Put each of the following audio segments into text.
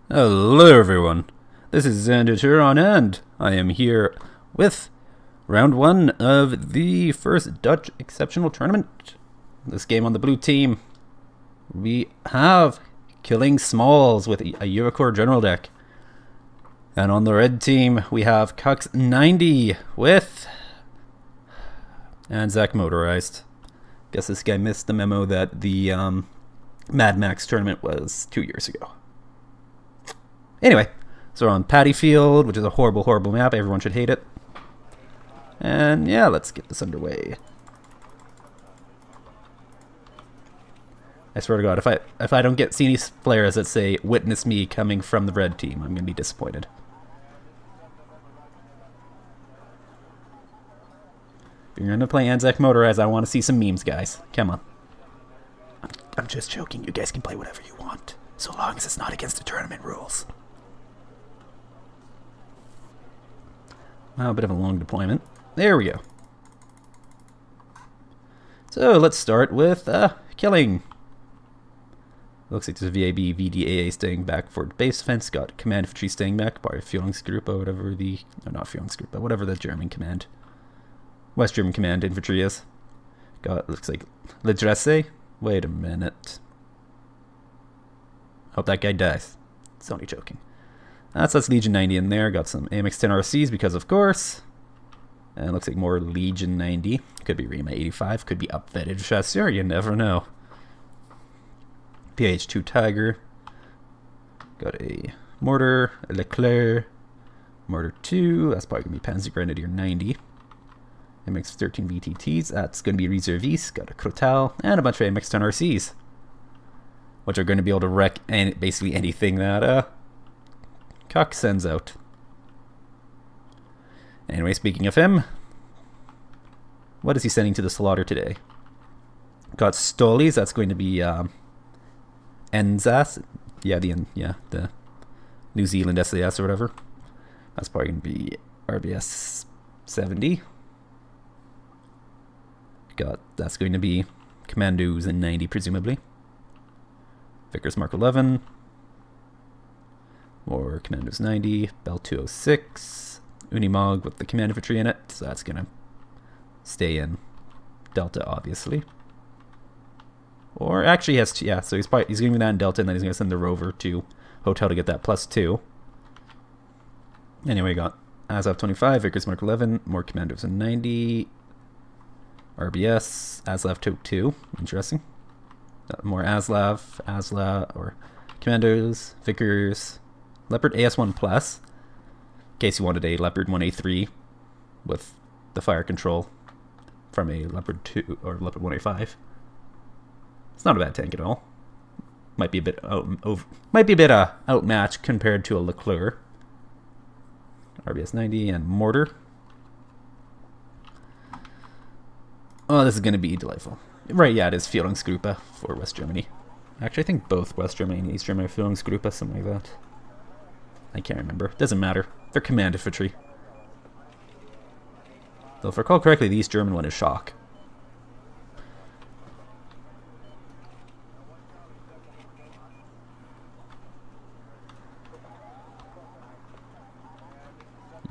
Hello everyone, this is Xander Turon and I am here with round 1 of the first Dutch Exceptional Tournament. This game on the blue team, we have Killing Smalls with a Eurocore General deck. And on the red team, we have Cucks 90 with Anzac Motorized. Guess this guy missed the memo that the Mad Max tournament was 2 years ago. Anyway, so we're on Paddy Field, which is a horrible, horrible map. Everyone should hate it. And yeah, let's get this underway. I swear to God, if I don't get see any players that say "Witness me" coming from the red team, I'm gonna be disappointed. If you're gonna play Anzac Motorized, I want to see some memes, guys. Come on. I'm just joking. You guys can play whatever you want, so long as it's not against the tournament rules. Wow, a bit of a long deployment. There we go. So let's start with killing. Looks like there's VAB, VDAA staying back for base defense. Got command infantry staying back by Führungsgruppe, whatever the... No, not Führungsgruppe, whatever the German command. West German command infantry is. Got, looks like Lidresse. Wait a minute. Hope that guy dies. It's only joking. That's Legion 90 in there. Got some AMX 10 RCs because of course. And looks like more Legion 90. Could be Rima 85. Could be upfitted Chasseur. You never know. PH2 Tiger. Got a Mortar. A Leclerc. Mortar 2. That's probably going to be Panzer Grenadier 90. AMX 13 VTTs. That's going to be Reserviste. Got a Crotal. And a bunch of AMX 10 RCs. Which are going to be able to wreck basically anything that Cuck sends out. Anyway, speaking of him, what is he sending to the slaughter today? Got Stolies, that's going to be NZAS. Yeah, the New Zealand SAS or whatever. That's probably going to be RBS 70. That's going to be Commandos in 90 presumably. Vickers Mark 11. More Commandos 90, Bell 206, Unimog with the command infantry in it, so that's gonna stay in Delta, obviously. Or actually, he has yeah. So he's gonna be that in Delta, and then he's gonna send the Rover to Hotel to get that +2. Anyway, we got Azov 25, Vickers Mark 11, more Commandos in 90, RBS, Aslav 2, interesting. Got more Aslav, or Commandos, Vickers. Leopard AS1 Plus, in case you wanted a Leopard 1A3 with the fire control from a Leopard 2 or Leopard 1A5. It's not a bad tank at all. Might be a bit outmatched compared to a Leclerc. RBS 90 and Mortar. Oh, this is going to be delightful. Right, yeah, it is Führungsgruppe for West Germany. Actually, I think both West Germany and East Germany are Führungsgruppe, something like that. I can't remember. Doesn't matter. They're command infantry. Though if I recall correctly, the East German one is Shock.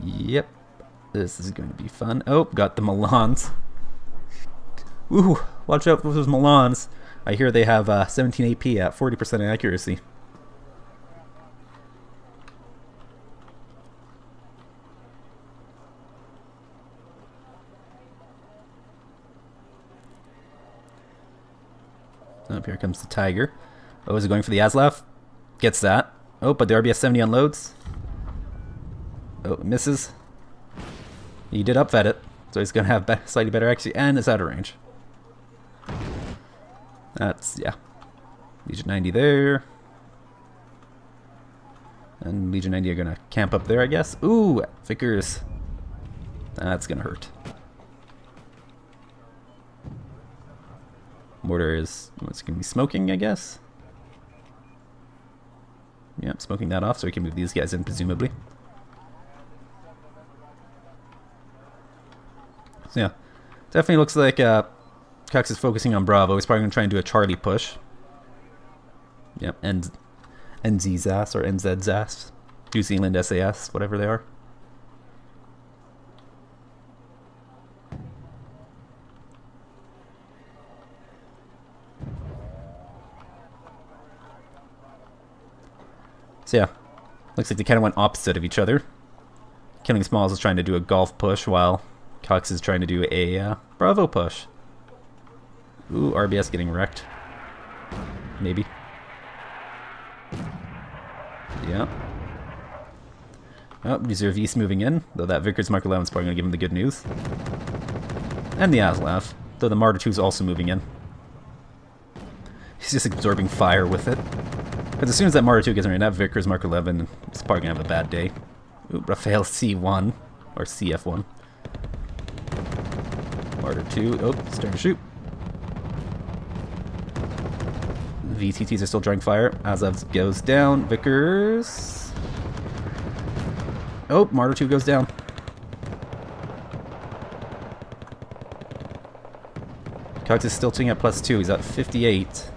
Yep. This is going to be fun. Oh, got the Milans. Ooh, watch out for those Milans. I hear they have 17 AP at 40% accuracy. Oh, here comes the Tiger. Oh, is it going for the Aslav? Gets that. Oh, but the RBS 70 unloads. Oh, it misses. He did upfed it, so he's going to have slightly better accuracy, and it's out of range. That's, yeah. Legion 90 there. And Legion 90 are going to camp up there, I guess. Ooh, Vickers. That's going to hurt. Mortar is what's going to be smoking, I guess. Yep, smoking that off so we can move these guys in, presumably. So yeah, definitely looks like Cucks is focusing on Bravo. He's probably going to try and do a Charlie push. Yep, and NZSAS or NZSAS, New Zealand SAS, whatever they are. So yeah, looks like they kind of went opposite of each other. Killing Smalls is trying to do a golf push while Cucks is trying to do a Bravo push. Ooh, RBS getting wrecked. Maybe. Yeah. Oh, Reserviste moving in, though that Vickers Mark 11 is probably going to give him the good news. And the Aslav, though the Martyr 2 is also moving in. He's just absorbing fire with it. Because as soon as that Martyr 2 gets ready, that Vickers Mark 11 is probably going to have a bad day. Ooh, Rafael C1, or CF1. Martyr 2, oh, starting to shoot. VTTs are still drawing fire. Azov goes down. Vickers. Oh, Martyr 2 goes down. Cucks is still sitting at +2. He's at 58.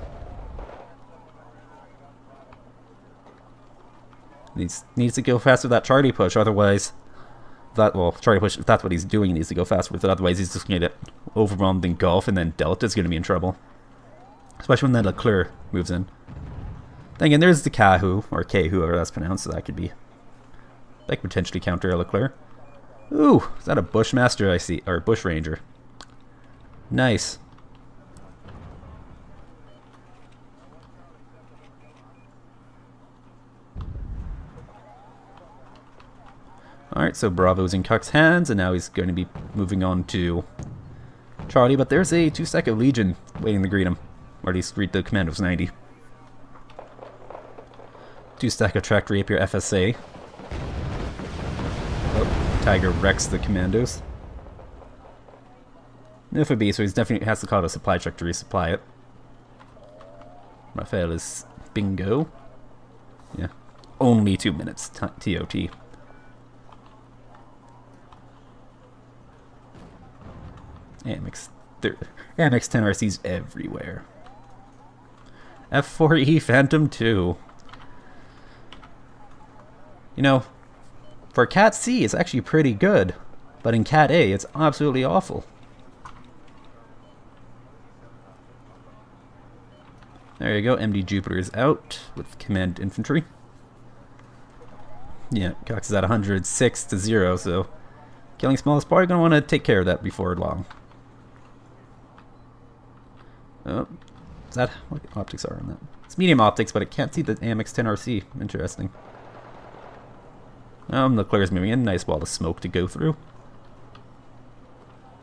Needs to go fast with that Charlie push, otherwise... Charlie push, if that's what he's doing, he needs to go fast with it. Otherwise, he's just going to get overwhelmed in golf, and then Delta's going to be in trouble. Especially when that Leclerc moves in. Then again, there's the Kahu, or K, whoever that's pronounced, so that could be... That could potentially counter a Leclerc. Ooh, is that a Bushmaster I see? Or Bush Ranger. Nice. Alright, so Bravo's in Cuck's hands, and now he's going to be moving on to Charlie, but there's a 2-stack of Legion waiting to greet him. Or at least greet the Commandos 90. 2-stack of Tracked Rapier FSA. Oh, Tiger wrecks the Commandos. FOB, so he's definitely has to call it a supply truck to resupply it. Rafael is bingo. Yeah. Only 2 minutes TOT. Amex 10 RC's everywhere. F4E Phantom 2. You know, for Cat C, it's actually pretty good, but in Cat A, it's absolutely awful. There you go, MD Jupiter is out with Command Infantry. Yeah, Cox is at 106 to 0, so Killing Small is probably going to want to take care of that before long. Oh, is that what optics are on that? It's medium optics, but I can't see the AMX 10 RC. Interesting. Leclerc's moving in. Nice wall of smoke to go through.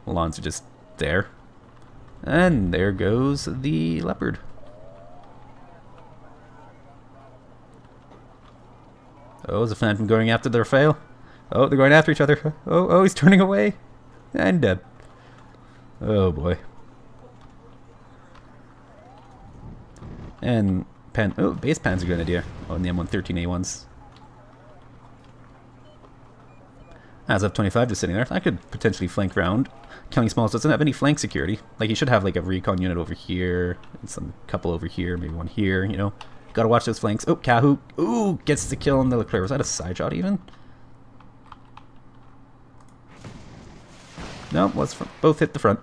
Lawns are just there. And there goes the Leopard. Oh, is the Phantom going after the Rafael? Oh, they're going after each other. Oh, he's turning away. And dead. Oh boy. And base pans are a good idea. Oh, and the M113A1s. As of 25, just sitting there. I could potentially flank round. Killing Smalls doesn't have any flank security. Like, he should have like a recon unit over here, and some couple over here, maybe one here, you know. Gotta watch those flanks. Oh, Kahu. Ooh, gets the kill on the Leclerc. Was that a side shot even? No, both hit the front.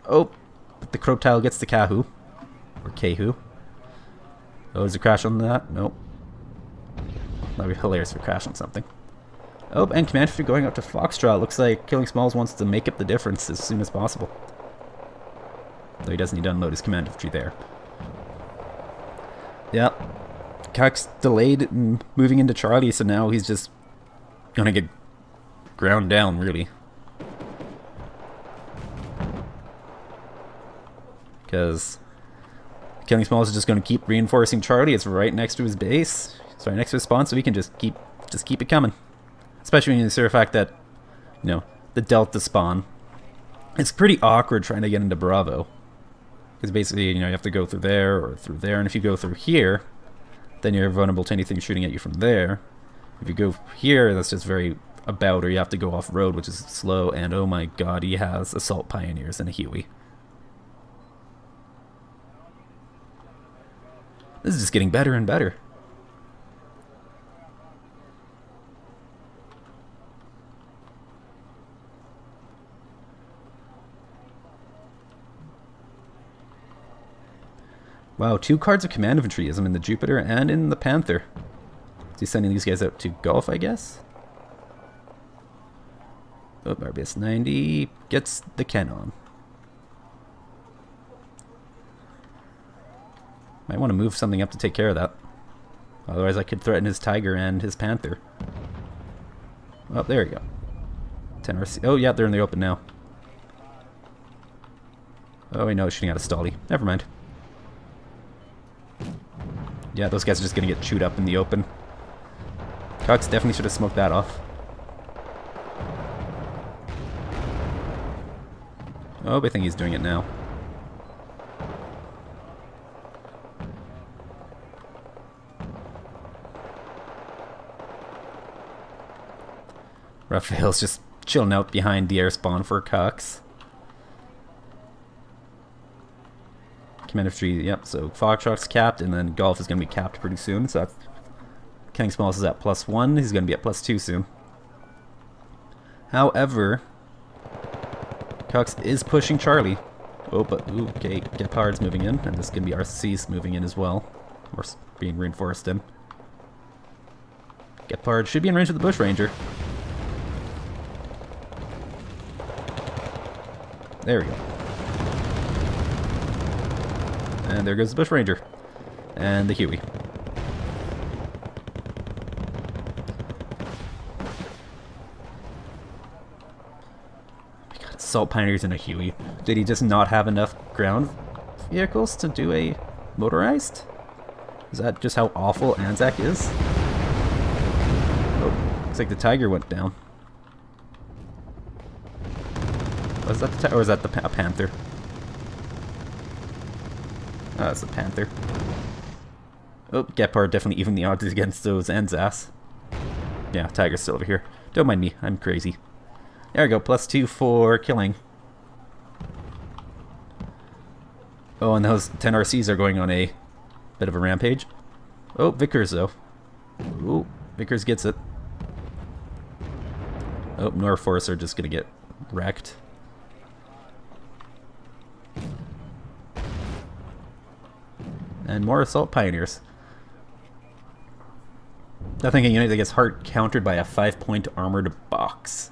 Oh, but the Crotile gets the Kahu. Or Kahu. Oh, is a crash on that? Nope. That'd be hilarious if we crash on something. Oh, and Command Infantry going up to Foxtrot. Looks like Killing Smalls wants to make up the difference as soon as possible. Though he doesn't need to unload his Command Infantry there. Yep. Cucks delayed in moving into Charlie, so now he's just gonna get ground down, really. Because Killing Smalls is just going to keep reinforcing Charlie. It's right next to his base. It's right next to his spawn, so we can just keep it coming. Especially when you consider the fact that, you know, the Delta spawn. It's pretty awkward trying to get into Bravo. Because basically, you know, you have to go through there or through there. And if you go through here, then you're vulnerable to anything shooting at you from there. If you go here, that's just very about, or you have to go off-road, which is slow. And oh my god, he has Assault Pioneers and a Huey. This is just getting better and better. Wow, 2 cards of command infantryism in the Jupiter and in the Panther. Is he sending these guys out to golf, I guess? Oh, RBS 90 gets the cannon. Might want to move something up to take care of that. Otherwise I could threaten his Tiger and his Panther. Oh, there we go. 10 RC. Oh, yeah, they're in the open now. Oh, wait, no, shooting out a Stolly. Never mind. Yeah, those guys are just going to get chewed up in the open. Cucks definitely should have smoked that off. Oh, I think he's doing it now. Raphael's just chilling out behind the air spawn for Cucks. Command infantry, yep, so Foxtrot's capped, and then Golf is going to be capped pretty soon, so that's... King Smalls is at +1, he's going to be at +2 soon. However, Cucks is pushing Charlie. Oh, but, ooh, okay, Gepard's moving in, and this is going to be RC's moving in as well. Or being reinforced in. Gepard should be in range of the Bush Ranger. There we go. And there goes the Bush Ranger. And the Huey. We got Assault Pioneers and a Huey. Did he just not have enough ground vehicles to do a motorized? Is that just how awful Anzac is? Oh, looks like the Tiger went down. Was that the or is that the Panther? Oh, that's the Panther. Oh, Gepard definitely evened the odds against those Anzacs. Yeah, Tiger's still over here. Don't mind me, I'm crazy. There we go, +2 for killing. Oh, and those 10 RCs are going on a bit of a rampage. Oh, Vickers though. Ooh, Vickers gets it. Oh, Norforce are just gonna get wrecked. And more Assault Pioneers. Nothing a unit that gets hard countered by a 5-point armored box.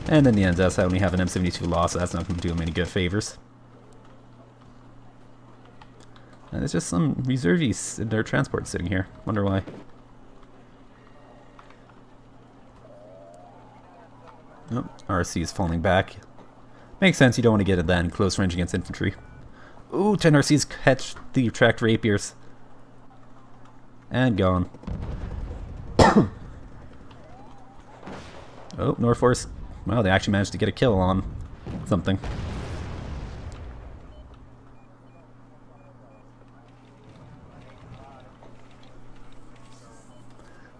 And in the end, I only have an M72 loss, so that's not going to do him any good favors. And there's just some reservies in their transport sitting here. Wonder why. Oh, RC is falling back. Makes sense, you don't want to get it then close range against infantry. Ooh, 10 RCs catch the tracked rapiers. And gone. Oh, Norforce. Well, they actually managed to get a kill on something.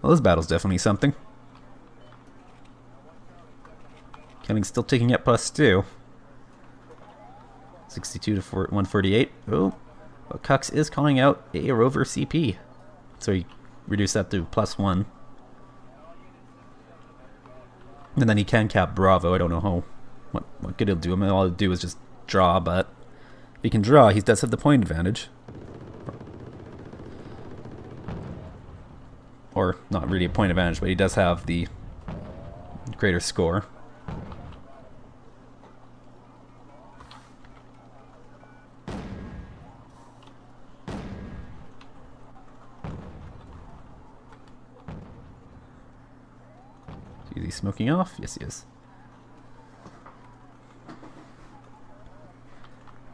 Well, this battle's definitely something. Killing's still ticking at +2. 62 to 148. Oh, well, Cucks is calling out a rover CP. So he reduced that to +1. And then he can cap Bravo. I don't know how, what good he'll do. I mean, all he'll do is just draw, but if he can draw, he does have the point advantage. Or, not really a point advantage, but he does have the greater score. Is he smoking off? Yes, he is.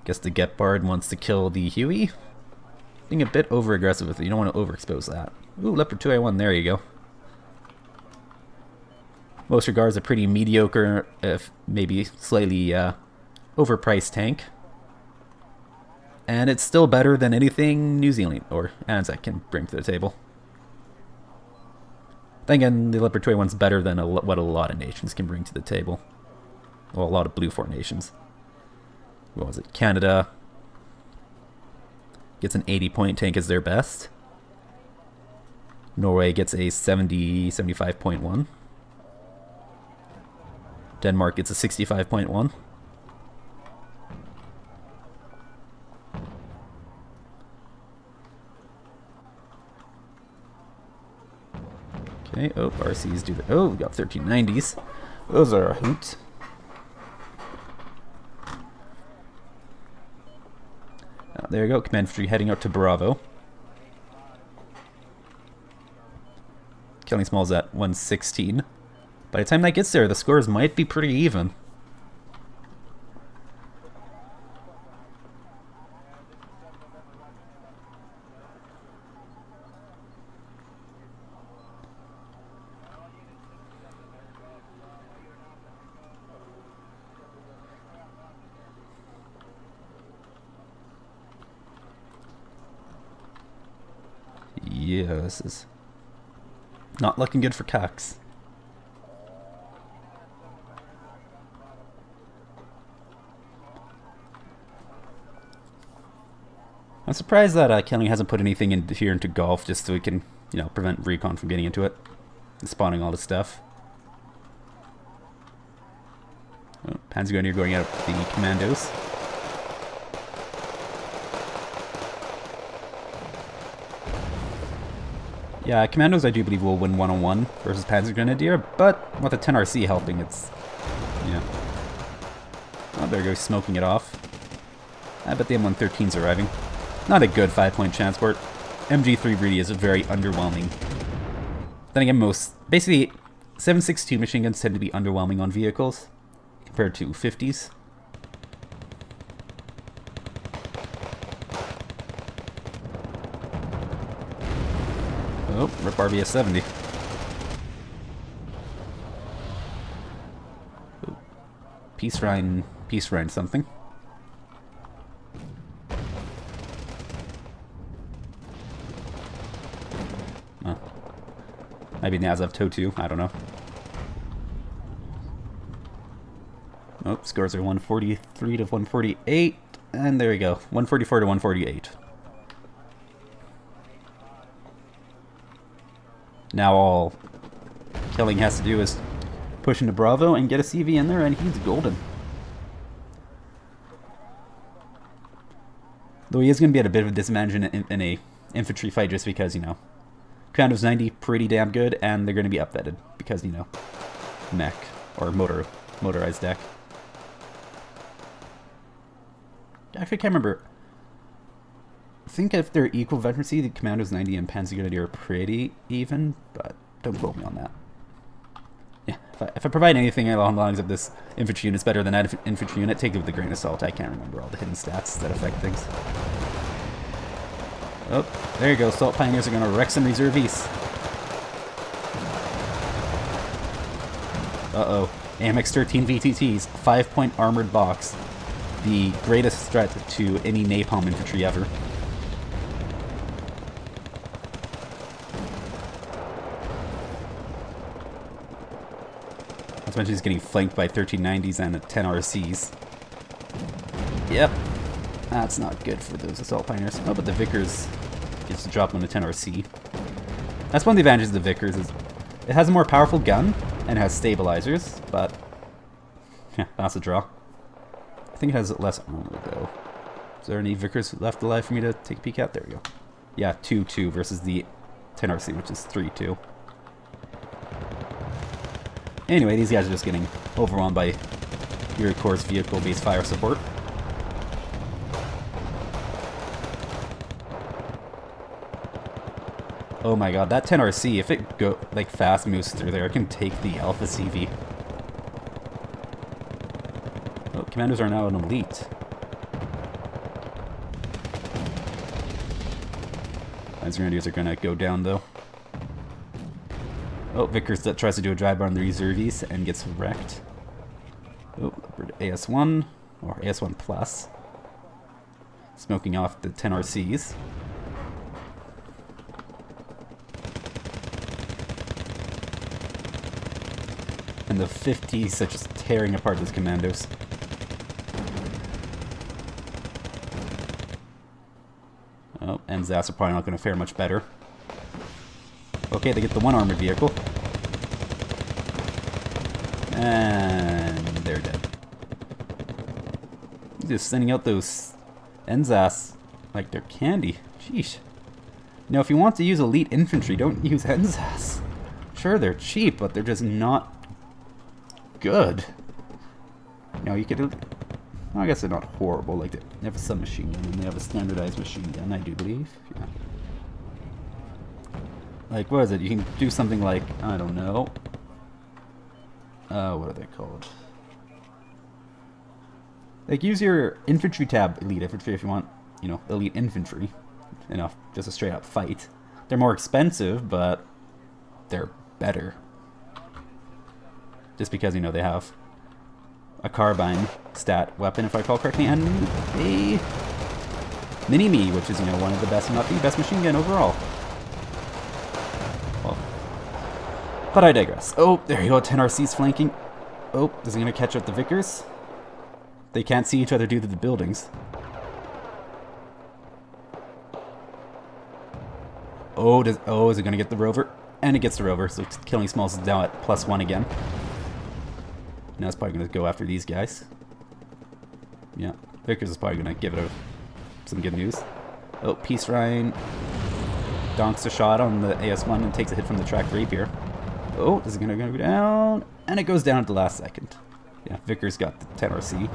Guess the Gepard wants to kill the Huey. Being a bit over-aggressive with it. You don't want to overexpose that. Ooh, Leopard 2A1, there you go. Most regards a pretty mediocre, if maybe slightly overpriced tank. And it's still better than anything New Zealand or Anzac can bring to the table. Then again, the Leopard 2A1's better than what a lot of nations can bring to the table. Well, a lot of Blue 4 nations. What was it? Canada gets an 80-point tank as their best. Norway gets a 75.1. Denmark gets a 65.1. Okay, oh, RCs do the... Oh, we got 1390s. Those are a hoot. There you go, Command Infantry heading out to Bravo. Killing Small's at 116. By the time that gets there, the scores might be pretty even. Yeah, this is not looking good for Cucks. I'm surprised that Kelly hasn't put anything in here into golf just so we can, you know, prevent recon from getting into it and spawning all this stuff. Oh, Panzergrenadier going out the commandos. Yeah, commandos I do believe will win 1-on-1 versus Panzergrenadier, but with a 10RC helping, it's, yeah. Oh, there goes smoking it off. I bet the M113's arriving. Not a good 5-point transport. MG3 really is a very underwhelming. Then again, basically, 7.62 machine guns tend to be underwhelming on vehicles compared to 50s. Oh, rip RBS 70. Oh, Peace Rhine something. Oh. Maybe Nazov Totu, I don't know. Oh, scores are 143 to 148, and there we go, 144 to 148. Now all Killing has to do is push into Bravo and get a CV in there, and he's golden. Though he is going to be at a bit of a disadvantage in a infantry fight just because, you know, Commandos 90 pretty damn good, and they're going to be upvetted because, you know, mech or motorized deck. Actually, I can't remember. I think if they're equal veterancy, the Commandos 90 and Panzergrenadier are pretty even, but don't quote me on that. Yeah, if I provide anything along the lines of this infantry unit's better than that infantry unit, take it with a grain of salt. I can't remember all the hidden stats that affect things. Oh, there you go. Salt Pioneers are going to wreck some reservies. Uh-oh. AMX 13 VTTs, 5-point armored box. The greatest threat to any napalm infantry ever. Not to mention he's getting flanked by 1390s and 10 RCs. Yep. That's not good for those assault pioneers. Oh, but the Vickers gets to drop on the 10 RC. That's one of the advantages of the Vickers is it has a more powerful gun and it has stabilizers, but yeah, that's a draw. I think it has less armor though. Is there any Vickers left alive for me to take a peek at? There we go. Yeah, 2-2 versus the 10 RC, which is 3-2. Anyway, these guys are just getting overwhelmed by your course vehicle-based fire support. Oh my god, that 10 RC, if it fast moves through there, it can take the Alpha CV. Oh, commandos are now an elite. Panzergrenadiers are gonna go down though. Oh, Vickers that tries to do a drive-by on the reservies and gets wrecked. Oh, AS1 or AS1 plus, smoking off the 10 RCs. And the 50s are just tearing apart those commandos. Oh, and Zas are probably not going to fare much better. Okay, they get the one armored vehicle. And they're dead. Just sending out those Enzas like they're candy. Sheesh. Now, if you want to use elite infantry, don't use Enzas. Sure, they're cheap, but they're just not good. You know, you could... Well, I guess they're not horrible. Like, they have a submachine gun, and they have a standardized machine gun, I do believe. Yeah. Like, what is it? You can do something like, I don't know. What are they called? Like, use your infantry tab, elite infantry, if you want, you know, elite infantry. You know, just a straight up fight. They're more expensive, but they're better. Just because, you know, they have a carbine stat weapon, if I recall correctly, and a mini-me, which is, you know, one of the best, if not the best machine gun overall. Well, but I digress. Oh, there you go, 10 RCs flanking. Oh, is he going to catch up the Vickers? They can't see each other due to the buildings. Oh, is it going to get the rover? And it gets the rover, so killing smalls is now at +1 again. Now it's probably going to go after these guys. Yeah, Vickers is probably going to give it some good news. Oh, Peace Ryan donks a shot on the AS1 and takes a hit from the tracked rapier. Oh, is it going to go down? And it goes down at the last second. Yeah, Vickers got the 10 RC.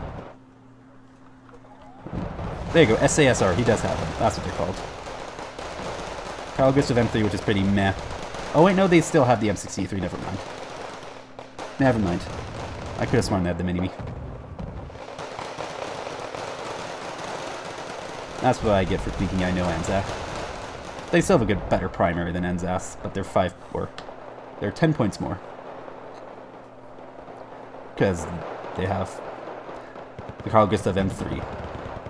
There you go, SASR, he does have them. That's what they're called. Carl Gustav M3, which is pretty meh. Oh wait, no, they still have the M63, never mind. Never mind. I could have sworn they had the mini-me. That's what I get for thinking I know Anzac. They still have a good, better primary than Enzas, but they're 5-4. They're 10 points more. Because they have the Carl Gustav M3,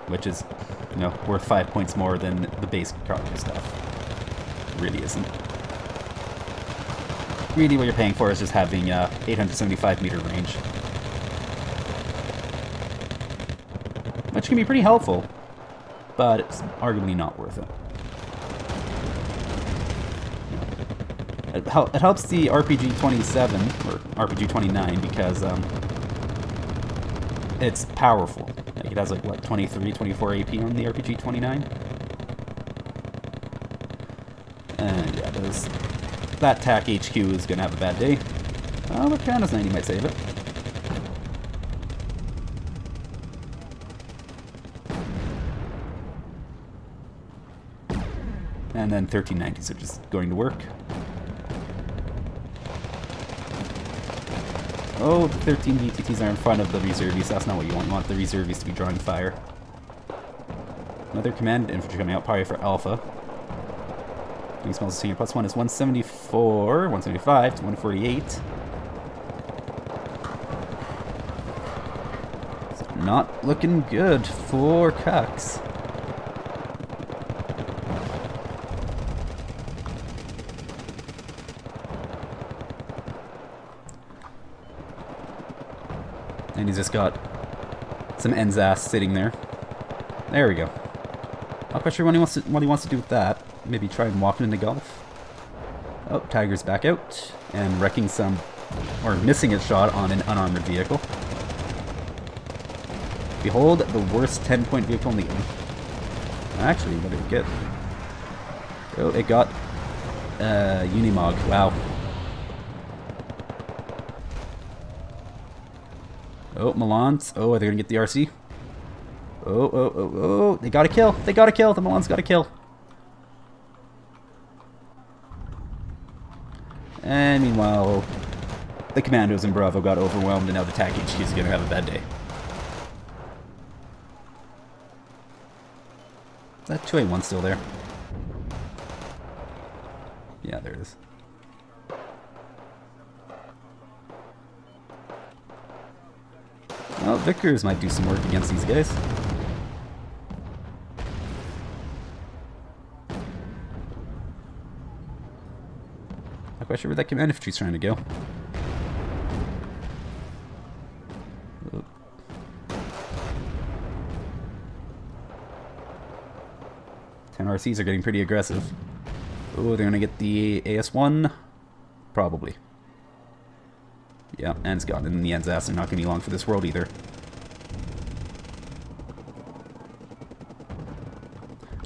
which is, you know, worth 5 points more than the base Carl Gustav. Really isn't. Really what you're paying for is just having 875 meter range. Which can be pretty helpful, but it's arguably not worth it. It helps the RPG 27, or RPG 29, because it's powerful. Like it has like, what, 23, 24 AP on the RPG 29? And yeah, that TAC HQ is going to have a bad day. Oh, but Canada's 90 might save it. And then 1390s are just going to work. Oh, the 13 VTTs are in front of the reservists. That's not what you want. You want the reservists to be drawing fire. Another command infantry coming out, probably for Alpha. Doing smells of senior +1 is 174, 175 to 148. So not looking good for Cucks. And he's just got some Enzas sitting there. There we go. Not quite sure what he wants to do with that. Maybe try and walk into Gulf. Oh, Tiger's back out and wrecking some, or missing a shot on an unarmored vehicle. Behold the worst 10-point vehicle in the game. Actually, what did it get? Oh, it got Unimog. Wow. Oh, Milan's. Oh, are they gonna get the RC? Oh, they got a kill. They got a kill. The Milan's got a kill. And meanwhile, the commandos in Bravo got overwhelmed, and now the TAC HQ is gonna have a bad day. Is that 2A1 still there? Yeah, there it is. Well, Vickers might do some work against these guys. Not quite sure where that command infantry's trying to go. Oop. Ten RCs are getting pretty aggressive. Oh, they're gonna get the AS1? Probably. Yeah, and it's gone. And the end's ass are not gonna be long for this world either.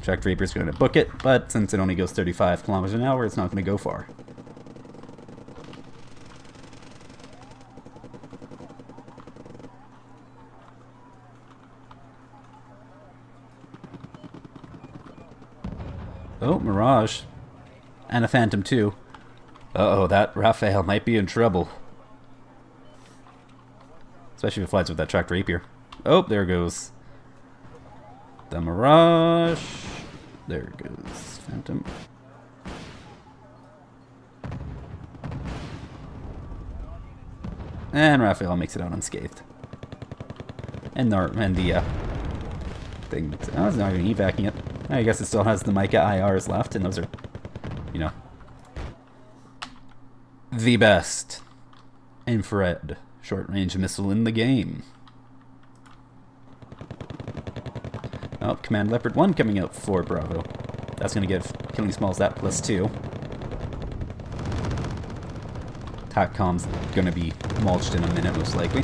Jack Draper's gonna book it, but since it only goes 35 kilometers an hour, it's not gonna go far. Oh, Mirage. And a Phantom too. Uh-oh, that Raphael might be in trouble. Especially if it flies with that tracked rapier. Oh, there goes the Mirage. There goes Phantom. And Raphael makes it out unscathed. And the thing, oh, it's not even evacing it. I guess it still has the Micah IRs left, and those are, you know, the best infrared short-range missile in the game. Oh, Command Leopard 1 coming out for Bravo. That's going to give Killing Smalls that +2. TACCOM's going to be mulched in a minute, most likely.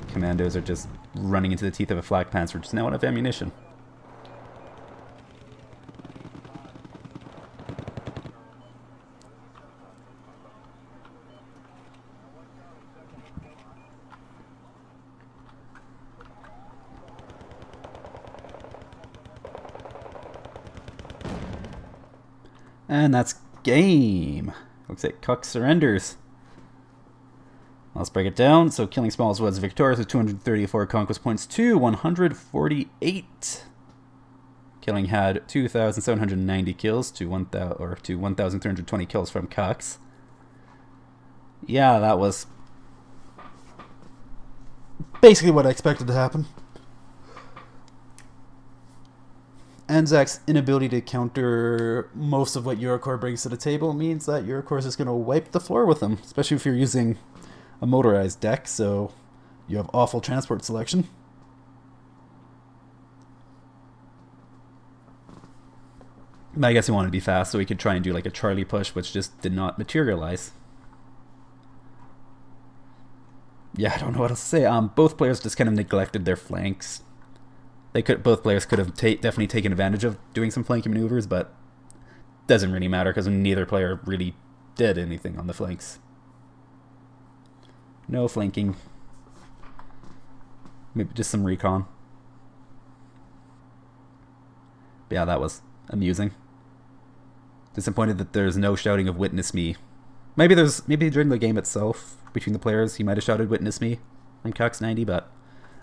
Commandos are just running into the teeth of a flak panzer, which is now out of ammunition. And that's game. Looks like Cucks surrenders. Let's break it down. So Killing Smalls was victorious with 234 conquest points to 148. Killing had 2,790 kills to 1,320 kills from Cucks. Yeah, that was basically what I expected to happen. Anzac's inability to counter most of what Eurocorps brings to the table means that Eurocorps is just going to wipe the floor with them, especially if you're using a motorized deck, so you have awful transport selection. But I guess he wanted to be fast, so he could try and do like a Charlie push, which just did not materialize. Yeah, I don't know what else to say. Both players just kind of neglected their flanks. Both players could have definitely taken advantage of doing some flanking maneuvers, but doesn't really matter because neither player really did anything on the flanks. No flanking. Maybe just some recon. But yeah, that was amusing. Disappointed that there's no shouting of "Witness me." Maybe during the game itself, between the players, he might have shouted "Witness me" from Cucks 90, but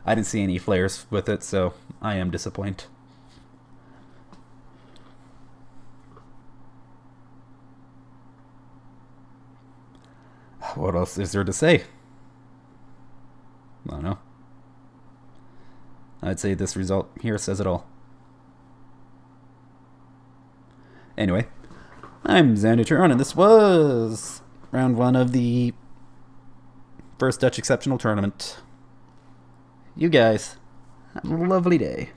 I didn't see any flares with it, so I am disappointed. What else is there to say? I don't know. I'd say this result here says it all. Anyway, I'm Xander Turon, and this was round 1 of the first Dutch Exceptional Tournament. You guys, have a lovely day.